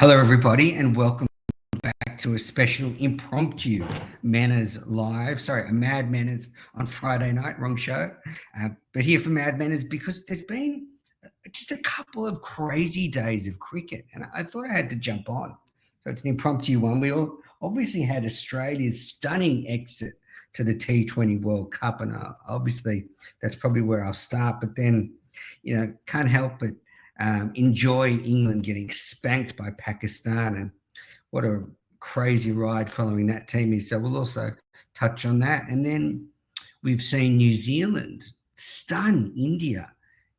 Hello, everybody, and welcome back to a special impromptu Manners Live. Sorry, a Mad Manners on Friday night, wrong show. But here for Mad Manners because there's been just a couple of crazy days of cricket, and I thought I had to jump on. So it's an impromptu one. We all obviously had Australia's stunning exit to the T20 World Cup, and obviously that's probably where I'll start. But then, can't help but enjoy England getting spanked by Pakistan, and what a crazy ride following that team is. So we'll also touch on that. And then we've seen New Zealand stun India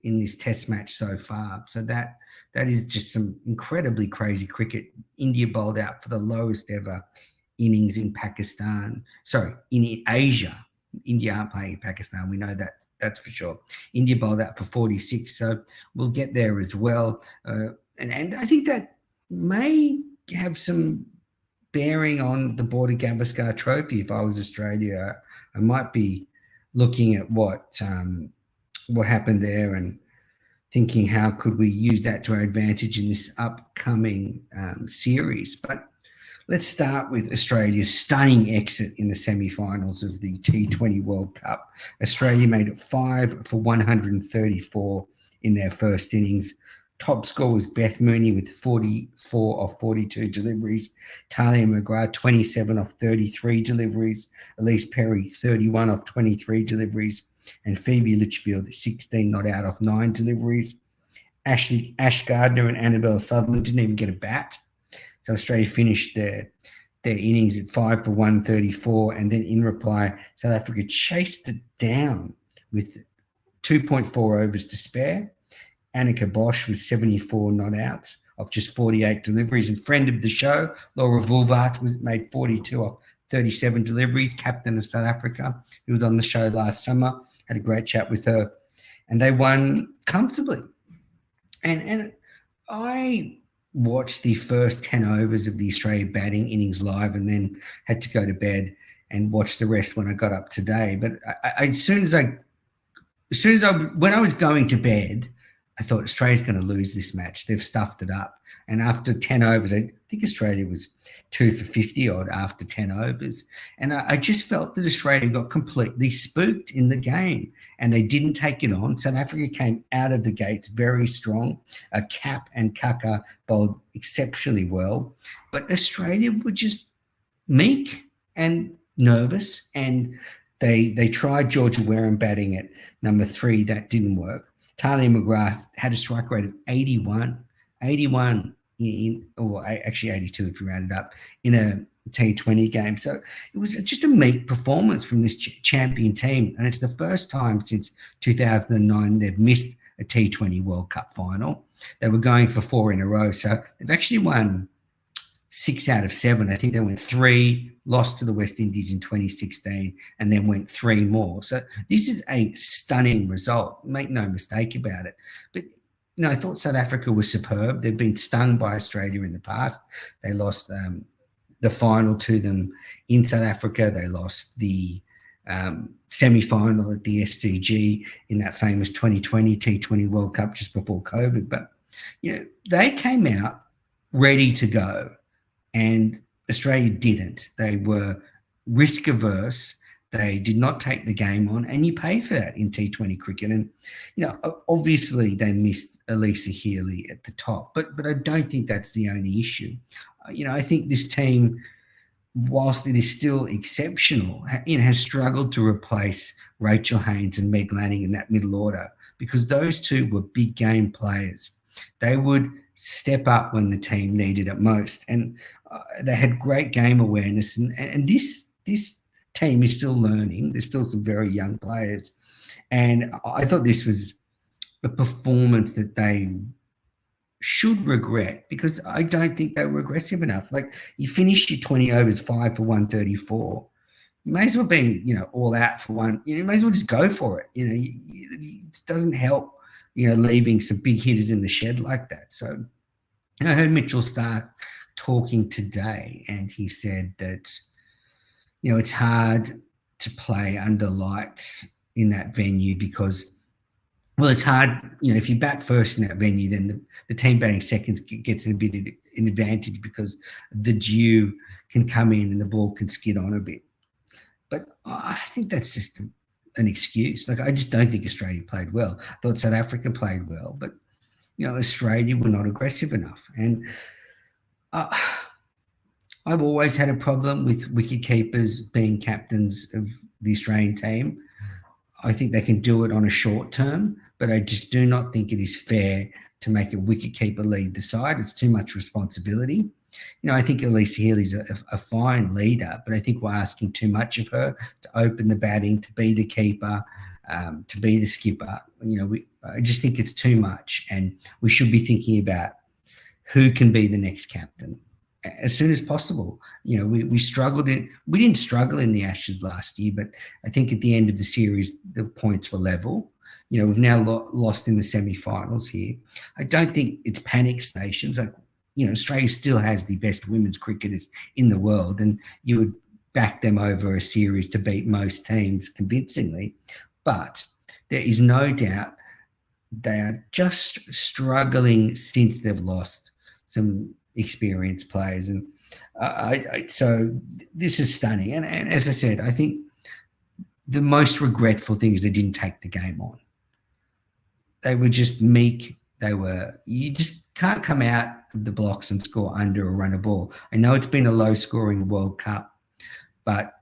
in this test match so far. So that is just some incredibly crazy cricket. India bowled out for the lowest ever innings in Pakistan. Sorry, in Asia. India aren't playing in Pakistan. We know that. That's for sure. India bowled out for 46. So we'll get there as well. And I think that may have some bearing on the Border Gavaskar Trophy. If I was Australia, I might be looking at what happened there and thinking how could we use that to our advantage in this upcoming series. But let's start with Australia's stunning exit in the semi-finals of the T20 World Cup. Australia made it 5 for 134 in their first innings. Top score was Beth Mooney with 44 of 42 deliveries. Tahlia McGrath, 27 of 33 deliveries. Elise Perry, 31 of 23 deliveries. And Phoebe Litchfield, 16 not out of 9 deliveries. Ash Gardner and Annabelle Sutherland didn't even get a bat. So Australia finished their innings at 5 for 134. And then in reply, South Africa chased it down with 2.4 overs to spare. Annika Bosch with 74 not outs of just 48 deliveries. And friend of the show, Laura Vulvart, made 42 of 37 deliveries, captain of South Africa. He was on the show last summer, had a great chat with her. And they won comfortably. And I watched the first 10 overs of the Australia batting innings live and then had to go to bed and watch the rest when I got up today. But when I was going to bed, I thought Australia's going to lose this match. They've stuffed it up. And after 10 overs, I think Australia was 2 for 50 odd after 10 overs. And I just felt that Australia got completely spooked in the game and they didn't take it on. South Africa came out of the gates very strong. Cap and Kaka bowled exceptionally well. But Australia were just meek and nervous. And they tried Georgia Wareham batting at number 3. That didn't work. Tahlia McGrath had a strike rate of 81 or actually 82 if you round it up, in a T20 game. So it was just a meek performance from this champion team. And it's the first time since 2009 they've missed a T20 World Cup final. They were going for 4 in a row. So they've actually won 6 out of 7. I think they went 3, lost to the West Indies in 2016, and then went 3 more. So this is a stunning result. Make no mistake about it. But, I thought South Africa was superb. They've been stung by Australia in the past. They lost the final to them in South Africa. They lost the semi-final at the SCG in that famous 2020 T20 World Cup just before COVID. But, they came out ready to go. And Australia didn't. They were risk averse. They did not take the game on, and you pay for that in T20 cricket. And, obviously they missed Elisa Healy at the top, but I don't think that's the only issue. I think this team, whilst it is still exceptional, has struggled to replace Rachel Haynes and Meg Lanning in that middle order because those two were big game players. They would step up when the team needed it most. And they had great game awareness. And this team is still learning. There's still some very young players. And I thought this was a performance that they should regret because I don't think they were aggressive enough. Like, you finished your 20 overs 5 for 134. You may as well be, all out for one. You may as well just go for it. It doesn't help, leaving some big hitters in the shed like that. So I heard Mitchell Starc talking today, and he said that, it's hard to play under lights in that venue because Well, it's hard, if you bat first in that venue, then the team batting seconds gets a bit of an advantage because the dew can come in and the ball can skid on a bit. But I think that's just an excuse. Like, I just don't think Australia played well. I thought South Africa played well, but, Australia were not aggressive enough. And I've always had a problem with wicket keepers being captains of the Australian team. I think they can do it on a short term, but I just do not think it is fair to make a wicketkeeper lead the side. It's too much responsibility. I think Elise Healy's a fine leader, but I think we're asking too much of her to open the batting, to be the keeper, to be the skipper. I just think it's too much, and we should be thinking about who can be the next captain as soon as possible. We struggled we didn't struggle in the Ashes last year, but I think at the end of the series, the points were level. We've now lost in the semi-finals here. I don't think it's panic stations. Like, Australia still has the best women's cricketers in the world, and you would back them over a series to beat most teams convincingly. But there is no doubt they are just struggling since they've lost some experienced players. And so this is stunning. And as I said, I think the most regretful thing is they didn't take the game on. They were just meek. You just can't come out of the blocks and score under a run of ball. I know it's been a low scoring World Cup, but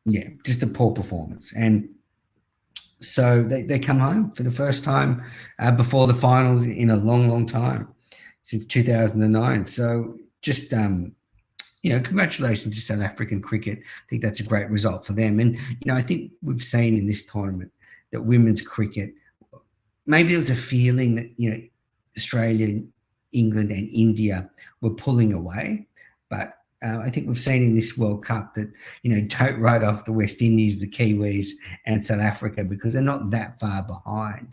yeah, just a poor performance. And so they come home for the first time before the finals in a long, long time, since 2009. So just, congratulations to South African cricket. I think that's a great result for them. And, I think we've seen in this tournament that women's cricket, maybe there was a feeling that, Australia, England and India were pulling away. But I think we've seen in this World Cup that, don't write off the West Indies, the Kiwis and South Africa, because they're not that far behind.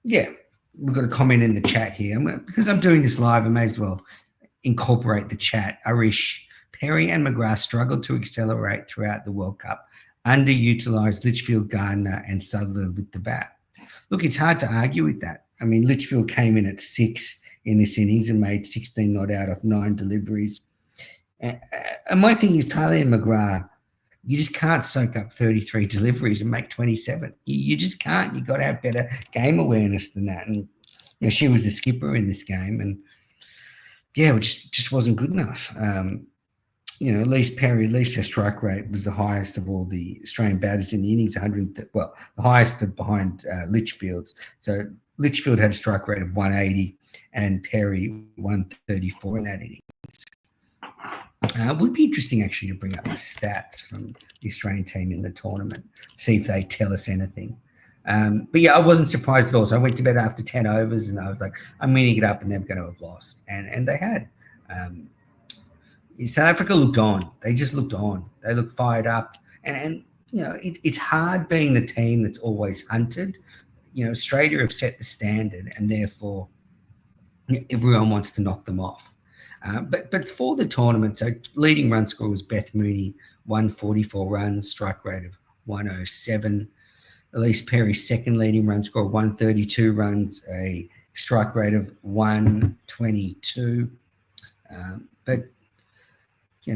Yeah, we've got a comment in the chat here. Because I'm doing this live, I may as well incorporate the chat. Arish, Perry and McGrath struggled to accelerate throughout the World Cup. Underutilised Litchfield, Gardner and Sutherland with the bat. Look, it's hard to argue with that. I mean, Litchfield came in at 6 in this innings and made 16 not out of 9 deliveries. And my thing is, Talia McGrath, you just can't soak up 33 deliveries and make 27. You just can't. You've got to have better game awareness than that. And she was the skipper in this game, and yeah, it just wasn't good enough. Elise Perry, at least her strike rate was the highest of all the Australian batters in the innings, the highest behind Litchfield's. So Litchfield had a strike rate of 180 and Perry 134 in that innings. It would be interesting actually to bring up the stats from the Australian team in the tournament, see if they tell us anything. But yeah, I wasn't surprised at all. So I went to bed after 10 overs and I was like, I'm meaning it up and they're going to have lost. And they had. South Africa looked on. They just looked on. They looked fired up. And it's hard being the team that's always hunted. Australia have set the standard and therefore everyone wants to knock them off. But for the tournament, so leading run score was Beth Mooney, 144 runs, strike rate of 107. Elise Perry, second leading run score, 132 runs, a strike rate of 122. But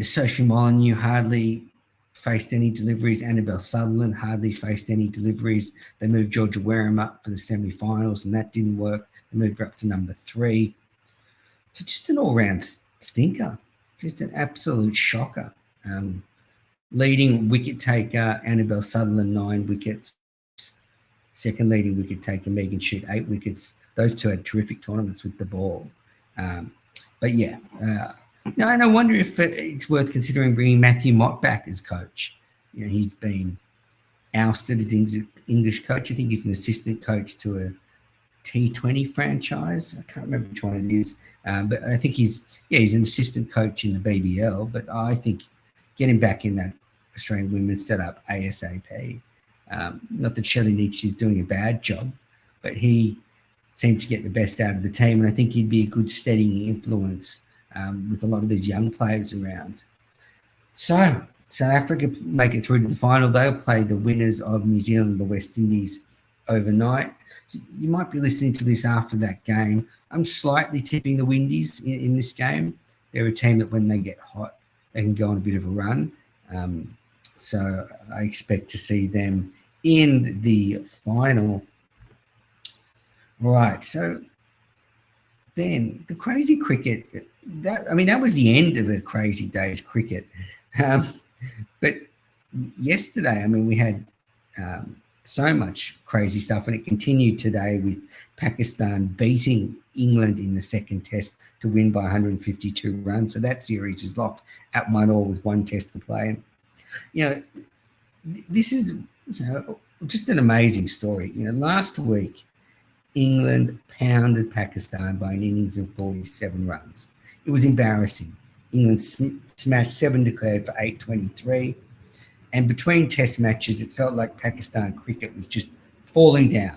Sophie Molyneux hardly faced any deliveries. Annabelle Sutherland hardly faced any deliveries. They moved Georgia Wareham up for the semi-finals, and that didn't work. They moved her up to number 3. So just an all-round stinker, just an absolute shocker. Leading wicket taker, Annabelle Sutherland, 9 wickets. Second leading wicket taker, Megan Shute, 8 wickets. Those two had terrific tournaments with the ball. But yeah, and I wonder if it's worth considering bringing Matthew Mott back as coach. He's been ousted as English coach. I think he's an assistant coach to a T20 franchise. I can't remember which one it is. But I think he's an assistant coach in the BBL. But I think get him back in that Australian women's setup ASAP. Not that Shelley Nietzsche is doing a bad job, but he seemed to get the best out of the team. And I think he'd be a good steadying influence with a lot of these young players around. So South Africa make it through to the final. They'll play the winners of New Zealand and the West Indies overnight. So you might be listening to this after that game. I'm slightly tipping the Windies in this game. They're a team that when they get hot, they can go on a bit of a run. So I expect to see them in the final. Right, so then the crazy cricket, that was the end of a crazy day's cricket. But yesterday, we had so much crazy stuff, and it continued today with Pakistan beating England in the second test to win by 152 runs. So that series is locked at 1-1 with one test to play. This is just an amazing story. Last week, England pounded Pakistan by an innings of 47 runs. It was embarrassing. England smashed 7 declared for 823. And between test matches, it felt like Pakistan cricket was just falling down.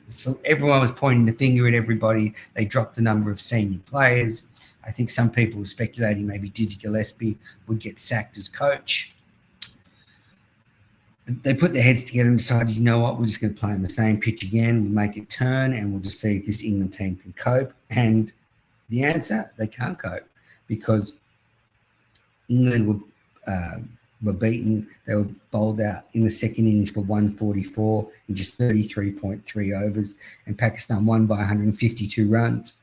So everyone was pointing the finger at everybody. They dropped a number of senior players. I think some people were speculating maybe Dizzy Gillespie would get sacked as coach. They put their heads together and decided, you know what, we're just going to play on the same pitch again. We'll make it turn and we'll just see if this England team can cope. And the answer, they can't cope because England were beaten. They were bowled out in the second innings for 144 in just 33.3 overs, and Pakistan won by 152 runs.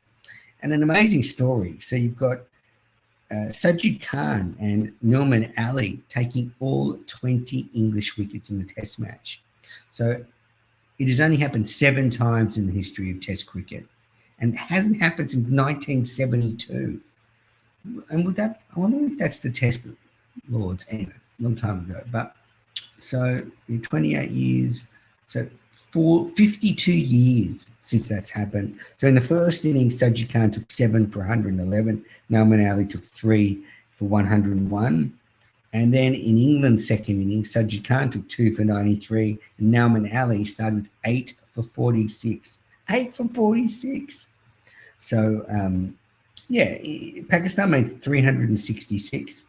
And an amazing story. So you've got Sajid Khan and Nouman Ali taking all 20 English wickets in the test match. So it has only happened 7 times in the history of test cricket, and it hasn't happened since 1972. And I wonder if that's the test of Lords, anyway, a long time ago. But so in 28 years, so 52 years since that's happened. So in the first innings, Sajid Khan took 7 for 111. Nouman Ali took 3 for 101. And then in England's second innings, Sajid Khan took 2 for 93. And Nouman Ali started with 8 for 46. 8 for 46. So, Pakistan made 366.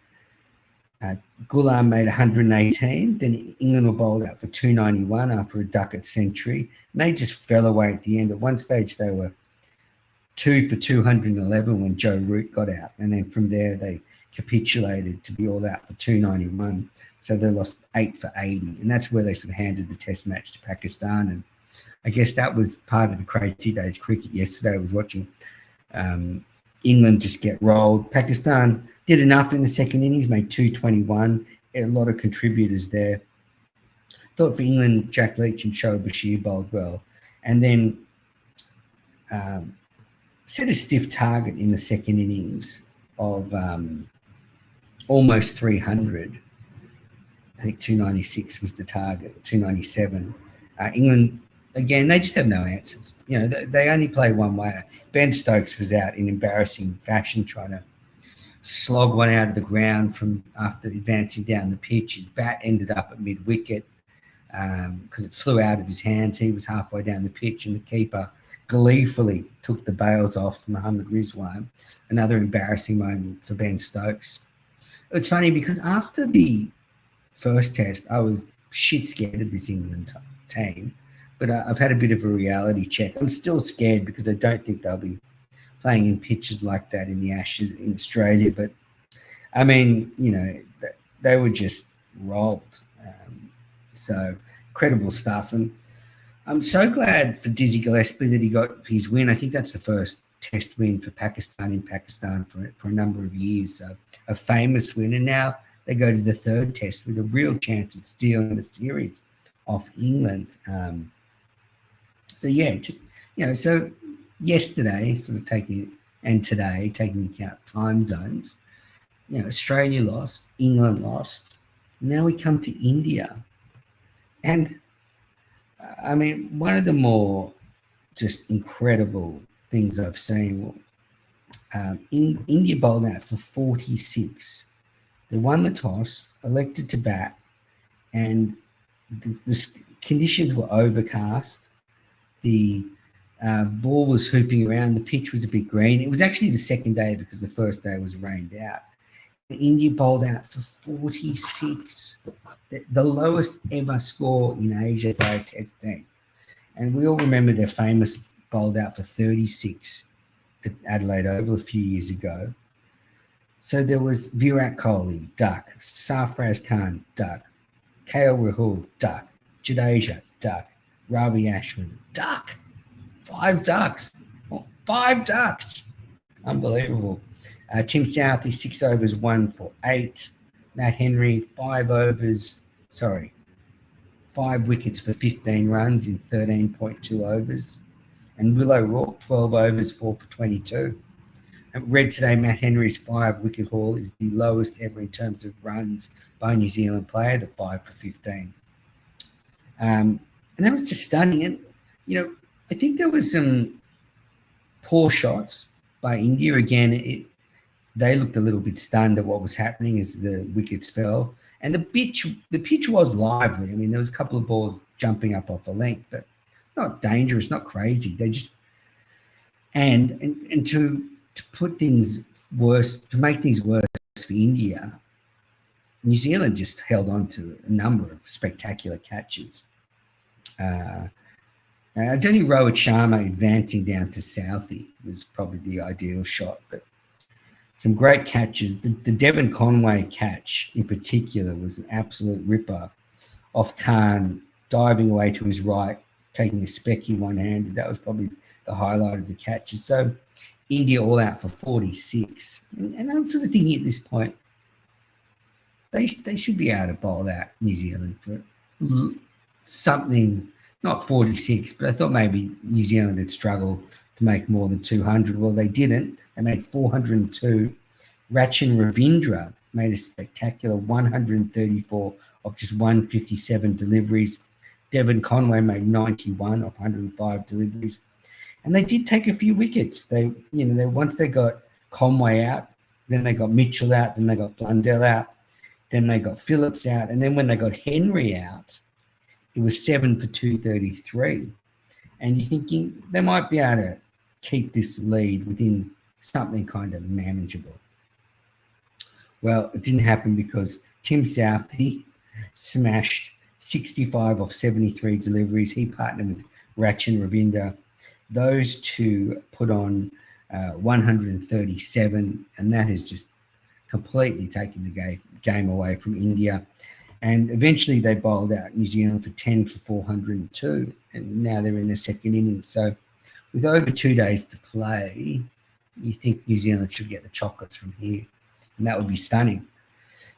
Ghulam made 118. Then England were bowled out for 291 after a Duckett century. And they just fell away at the end. At one stage, they were 2 for 211 when Joe Root got out. And then from there, they capitulated to be all out for 291. So they lost 8 for 80. And that's where they sort of handed the test match to Pakistan. And I guess that was part of the crazy days cricket yesterday. I was watching England just get rolled. Pakistan did enough in the second innings, made 221. A lot of contributors there. Thought for England, Jack Leach and Shoaib Bashir bowled well. And then set a stiff target in the second innings of almost 300. I think 296 was the target, 297. England, again, they just have no answers. They only play one way. Ben Stokes was out in embarrassing fashion trying to slog one out of the ground from after advancing down the pitch. His bat ended up at mid-wicket because it flew out of his hands. He was halfway down the pitch and the keeper gleefully took the bails off Mohammad Rizwan. Another embarrassing moment for Ben Stokes. It's funny because after the first test, I was shit scared of this England team. But I've had a bit of a reality check. I'm still scared because I don't think they'll be playing in pitches like that in the Ashes in Australia. But, they were just rolled. So incredible stuff. And I'm so glad for Dizzy Gillespie that he got his win. I think that's the first test win for Pakistan in Pakistan for a number of years. So a famous win. And now they go to the third test with a real chance at stealing the series off England. So yesterday, sort of taking into account time zones, Australia lost, England lost. Now we come to India. And one of the more just incredible things I've seen, India bowled out for 46. They won the toss, elected to bat, and the conditions were overcast. The ball was hooping around. The pitch was a bit green. It was actually the second day because the first day was rained out. India bowled out for 46, the lowest ever score in Asia by a Test team. And we all remember their famous bowled out for 36 at Adelaide Oval a few years ago. So there was Virat Kohli, duck. Sarfraz Khan, duck. KL Rahul, duck. Jadeja, duck. Ravi Ashwin, duck. 5 ducks. 5 ducks. Unbelievable. Tim Southee, 6 overs, 1 for 8. Matt Henry, 5 wickets for 15 runs in 13.2 overs. And Willow Rourke, 12 overs, 4 for 22. And read today, Matt Henry's 5-wicket haul is the lowest ever in terms of runs by a New Zealand player, the 5 for 15. And that was just stunning. And, I think there was some poor shots by India. Again, they looked a little bit stunned at what was happening as the wickets fell. And the pitch was lively. I mean, there was a couple of balls jumping up off a length, but not dangerous, not crazy. They just and to put things worse, to make things worse for India, New Zealand just held on to a number of spectacular catches. I don't think Rohit Sharma advancing down to Southee was probably the ideal shot, but some great catches. The Devon Conway catch in particular was an absolute ripper off Khan, diving away to his right, taking a specky one-handed. That was probably the highlight of the catches. So India all out for 46. And I'm sort of thinking at this point, they should be able to bowl out New Zealand for something, not 46, but I thought maybe New Zealand had struggled to make more than 200. Well, they didn't. They made 402. Rachin Ravindra made a spectacular 134 of just 157 deliveries. Devon Conway made 91 of 105 deliveries. And they did take a few wickets. They once they got Conway out, then they got Mitchell out, then they got Blundell out, then they got Phillips out, and then when they got Henry out, it was 7 for 233. And you're thinking they might be able to keep this lead within something kind of manageable. Well, it didn't happen because Tim Southee smashed 65 off 73 deliveries. He partnered with Rachin Ravindra. Those two put on 137, and that has just completely taken the game away from India. And eventually they bowled out New Zealand for 10 for 402, and now they're in the second innings. So with over 2 days to play, you think New Zealand should get the chocolates from here, and that would be stunning.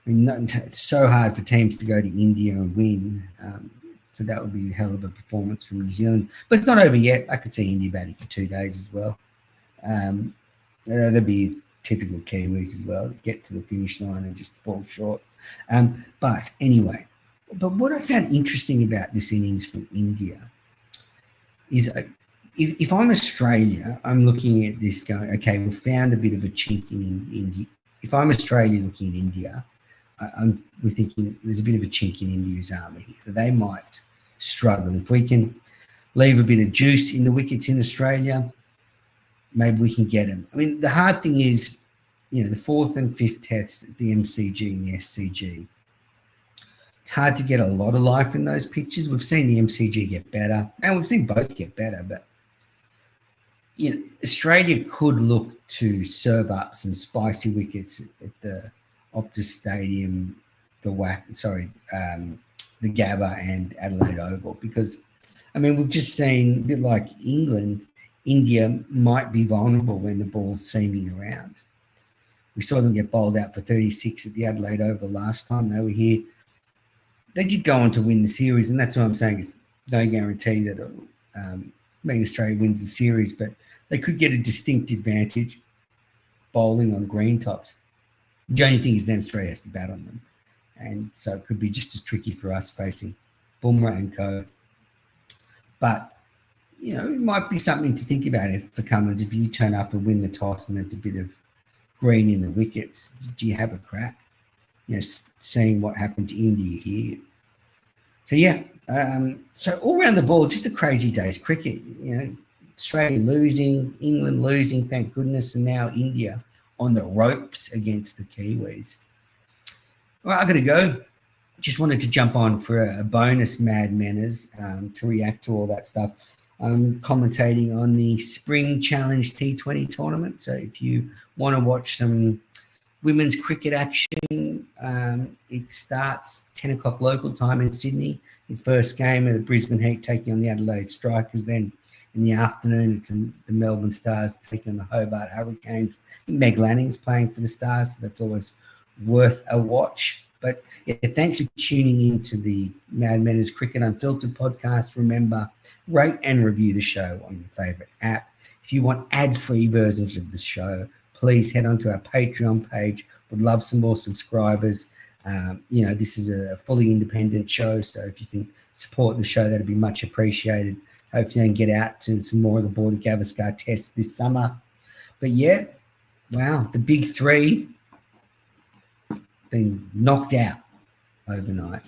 I mean, it's so hard for teams to go to India and win, so that would be a hell of a performance from New Zealand. But it's not over yet. I could see India batting for 2 days as well. That'd be typical Kiwis as well, get to the finish line and just fall short. But anyway, what I found interesting about this innings from India is if I'm Australia, I'm looking at this going, okay, we've found a bit of a chink in India. If I'm Australia looking at India, we're thinking there's a bit of a chink in India's armour here. They might struggle. If we can leave a bit of juice in the wickets in Australia, maybe we can get them. I mean, the hard thing is, the 4th and 5th tests at the MCG and the SCG. It's hard to get a lot of life in those pitches. We've seen the MCG get better, and we've seen both get better, but Australia could look to serve up some spicy wickets at the Optus Stadium, the Gabba and Adelaide Oval, because, I mean, we've just seen, a bit like England, India might be vulnerable when the ball's seaming around. We saw them get bowled out for 36 at the Adelaide Oval last time they were here. They did go on to win the series, and that's what I'm saying. It's no guarantee that Australia wins the series, but they could get a distinct advantage bowling on green tops. The only thing is then Australia has to bat on them. And so it could be just as tricky for us facing Bumrah and co. But, it might be something to think about for Cummins. If you turn up and win the toss and there's a bit of green in the wickets, do you have a crack? Seeing what happened to India here. So, yeah. So all around the ball, just a crazy day's cricket. Australia losing, England losing, thank goodness, and now India on the ropes against the Kiwis. Well, I got to go. Just wanted to jump on for a bonus Mad Manners to react to all that stuff. I'm commentating on the Spring Challenge T20 tournament. So if you want to watch some women's cricket action, it starts 10 o'clock local time in Sydney. The first game of the Brisbane Heat taking on the Adelaide Strikers. Then in the afternoon, it's the Melbourne Stars taking on the Hobart Hurricanes. Meg Lanning's playing for the Stars, so that's always worth a watch. But yeah, thanks for tuning in to the Mad Manners Cricket Unfiltered podcast. Remember, rate and review the show on your favourite app. If you want ad-free versions of the show, please head onto our Patreon page. Would love some more subscribers. This is a fully independent show, so if you can support the show, that'd be much appreciated. Hopefully, I can get out to some more of the Border Gavaskar tests this summer. But yeah, wow, the big three been knocked out overnight.